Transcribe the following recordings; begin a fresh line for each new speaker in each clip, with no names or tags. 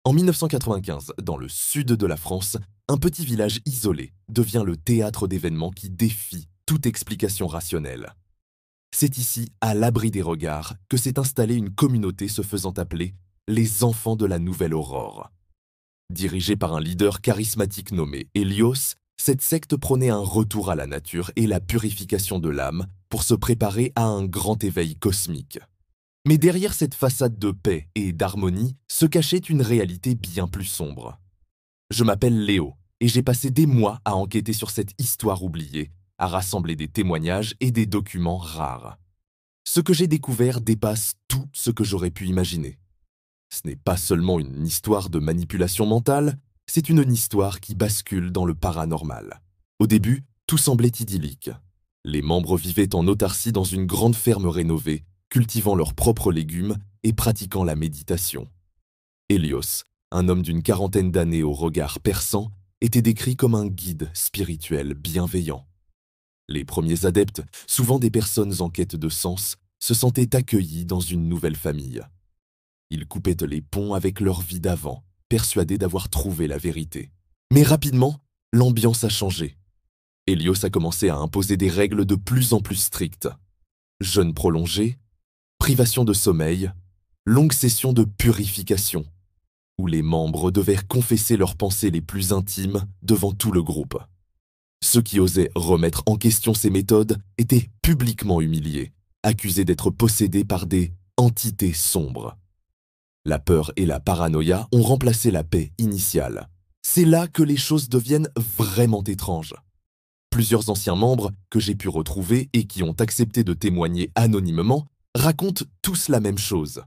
En 1995, dans le sud de la France, un petit village isolé devient le théâtre d'événements qui défient toute explication rationnelle. C'est ici, à l'abri des regards, que s'est installée une communauté se faisant appeler les Enfants de la Nouvelle Aurore. Dirigée par un leader charismatique nommé Hélios, cette secte prônait un retour à la nature et la purification de l'âme pour se préparer à un grand éveil cosmique. Mais derrière cette façade de paix et d'harmonie se cachait une réalité bien plus sombre. Je m'appelle Léo et j'ai passé des mois à enquêter sur cette histoire oubliée, à rassembler des témoignages et des documents rares. Ce que j'ai découvert dépasse tout ce que j'aurais pu imaginer. Ce n'est pas seulement une histoire de manipulation mentale, c'est une histoire qui bascule dans le paranormal. Au début, tout semblait idyllique. Les membres vivaient en autarcie dans une grande ferme rénovée, cultivant leurs propres légumes et pratiquant la méditation. Hélios, un homme d'une quarantaine d'années au regard perçant, était décrit comme un guide spirituel bienveillant. Les premiers adeptes, souvent des personnes en quête de sens, se sentaient accueillis dans une nouvelle famille. Ils coupaient les ponts avec leur vie d'avant, persuadés d'avoir trouvé la vérité. Mais rapidement, l'ambiance a changé. Hélios a commencé à imposer des règles de plus en plus strictes. Jeûne prolongé, privation de sommeil, longues sessions de purification, où les membres devaient confesser leurs pensées les plus intimes devant tout le groupe. Ceux qui osaient remettre en question ces méthodes étaient publiquement humiliés, accusés d'être possédés par des entités sombres. La peur et la paranoïa ont remplacé la paix initiale. C'est là que les choses deviennent vraiment étranges. Plusieurs anciens membres que j'ai pu retrouver et qui ont accepté de témoigner anonymement racontent tous la même chose.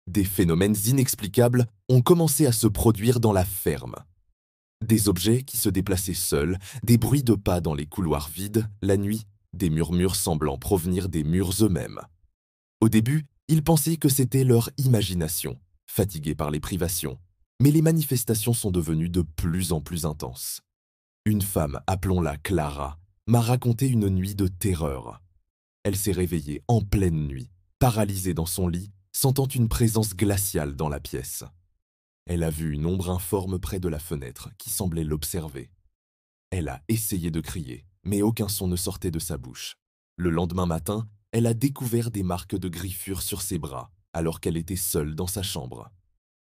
Des phénomènes inexplicables ont commencé à se produire dans la ferme. Des objets qui se déplaçaient seuls, des bruits de pas dans les couloirs vides, la nuit, des murmures semblant provenir des murs eux-mêmes. Au début, ils pensaient que c'était leur imagination, fatiguée par les privations, mais les manifestations sont devenues de plus en plus intenses. Une femme, appelons-la Clara, m'a raconté une nuit de terreur. Elle s'est réveillée en pleine nuit, paralysée dans son lit, sentant une présence glaciale dans la pièce. Elle a vu une ombre informe près de la fenêtre qui semblait l'observer. Elle a essayé de crier, mais aucun son ne sortait de sa bouche. Le lendemain matin, elle a découvert des marques de griffures sur ses bras, alors qu'elle était seule dans sa chambre.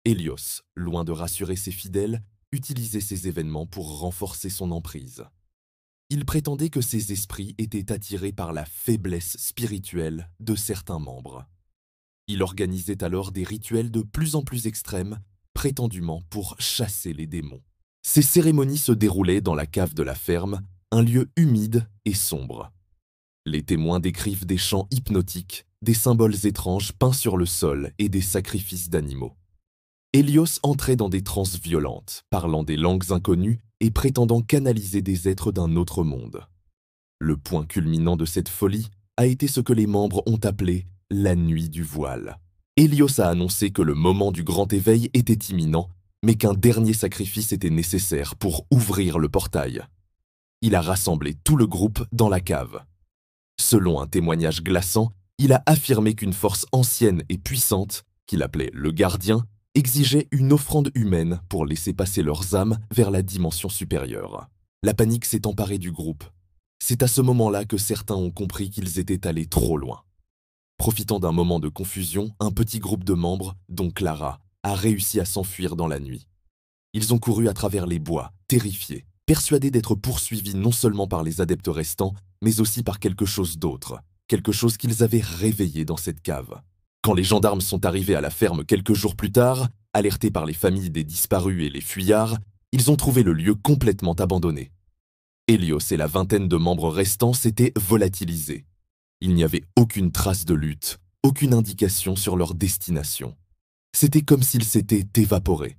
Hélios, loin de rassurer ses fidèles, utilisait ces événements pour renforcer son emprise. Il prétendait que ces esprits étaient attirés par la faiblesse spirituelle de certains membres. Il organisait alors des rituels de plus en plus extrêmes, prétendument pour chasser les démons. Ces cérémonies se déroulaient dans la cave de la ferme, un lieu humide et sombre. Les témoins décrivent des chants hypnotiques, des symboles étranges peints sur le sol et des sacrifices d'animaux. Hélios entrait dans des transes violentes, parlant des langues inconnues et prétendant canaliser des êtres d'un autre monde. Le point culminant de cette folie a été ce que les membres ont appelé la nuit du voile. Hélios a annoncé que le moment du grand éveil était imminent, mais qu'un dernier sacrifice était nécessaire pour ouvrir le portail. Il a rassemblé tout le groupe dans la cave. Selon un témoignage glaçant, il a affirmé qu'une force ancienne et puissante, qu'il appelait le gardien, exigeait une offrande humaine pour laisser passer leurs âmes vers la dimension supérieure. La panique s'est emparée du groupe. C'est à ce moment-là que certains ont compris qu'ils étaient allés trop loin. Profitant d'un moment de confusion, un petit groupe de membres, dont Clara, a réussi à s'enfuir dans la nuit. Ils ont couru à travers les bois, terrifiés, persuadés d'être poursuivis non seulement par les adeptes restants, mais aussi par quelque chose d'autre, quelque chose qu'ils avaient réveillé dans cette cave. Quand les gendarmes sont arrivés à la ferme quelques jours plus tard, alertés par les familles des disparus et les fuyards, ils ont trouvé le lieu complètement abandonné. Hélios et la vingtaine de membres restants s'étaient volatilisés. Il n'y avait aucune trace de lutte, aucune indication sur leur destination. C'était comme s'ils s'étaient évaporés.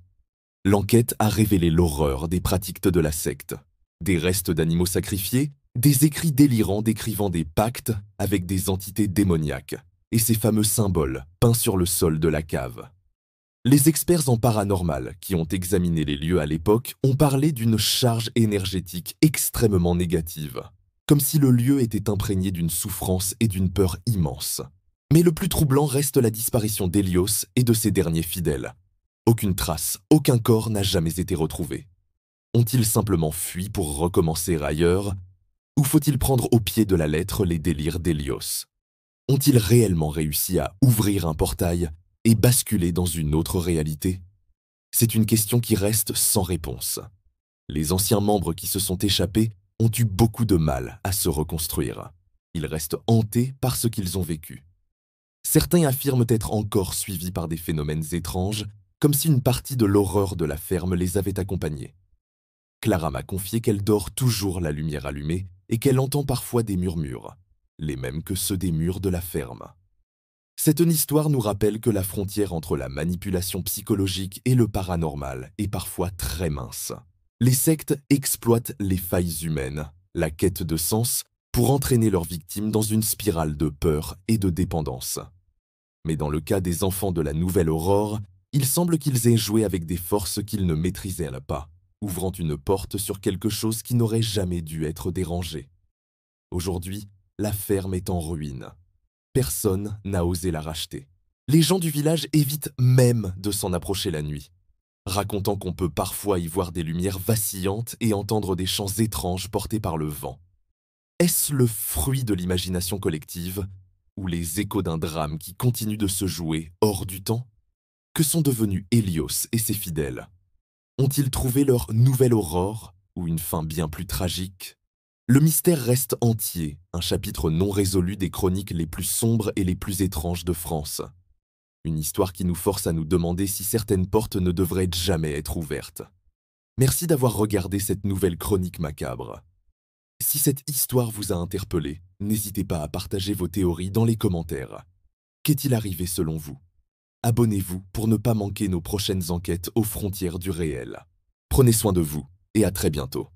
L'enquête a révélé l'horreur des pratiques de la secte. Des restes d'animaux sacrifiés, des écrits délirants décrivant des pactes avec des entités démoniaques, et ces fameux symboles peints sur le sol de la cave. Les experts en paranormal qui ont examiné les lieux à l'époque ont parlé d'une charge énergétique extrêmement négative, comme si le lieu était imprégné d'une souffrance et d'une peur immense. Mais le plus troublant reste la disparition d'Hélios et de ses derniers fidèles. Aucune trace, aucun corps n'a jamais été retrouvé. Ont-ils simplement fui pour recommencer ailleurs? Ou faut-il prendre au pied de la lettre les délires d'Hélios? Ont-ils réellement réussi à ouvrir un portail et basculer dans une autre réalité? C'est une question qui reste sans réponse. Les anciens membres qui se sont échappés ont eu beaucoup de mal à se reconstruire. Ils restent hantés par ce qu'ils ont vécu. Certains affirment être encore suivis par des phénomènes étranges, comme si une partie de l'horreur de la ferme les avait accompagnés. Clara m'a confié qu'elle dort toujours la lumière allumée et qu'elle entend parfois des murmures, les mêmes que ceux des murs de la ferme. Cette histoire nous rappelle que la frontière entre la manipulation psychologique et le paranormal est parfois très mince. Les sectes exploitent les failles humaines, la quête de sens, pour entraîner leurs victimes dans une spirale de peur et de dépendance. Mais dans le cas des enfants de la Nouvelle Aurore, il semble qu'ils aient joué avec des forces qu'ils ne maîtrisaient pas, ouvrant une porte sur quelque chose qui n'aurait jamais dû être dérangé. Aujourd'hui, la ferme est en ruine. Personne n'a osé la racheter. Les gens du village évitent même de s'en approcher la nuit, racontant qu'on peut parfois y voir des lumières vacillantes et entendre des chants étranges portés par le vent. Est-ce le fruit de l'imagination collective ou les échos d'un drame qui continue de se jouer hors du temps? Que sont devenus Hélios et ses fidèles? Ont-ils trouvé leur nouvelle aurore ou une fin bien plus tragique? Le mystère reste entier, un chapitre non résolu des chroniques les plus sombres et les plus étranges de France. Une histoire qui nous force à nous demander si certaines portes ne devraient jamais être ouvertes. Merci d'avoir regardé cette nouvelle chronique macabre. Si cette histoire vous a interpellé, n'hésitez pas à partager vos théories dans les commentaires. Qu'est-il arrivé selon vous? Abonnez-vous pour ne pas manquer nos prochaines enquêtes aux frontières du réel. Prenez soin de vous et à très bientôt.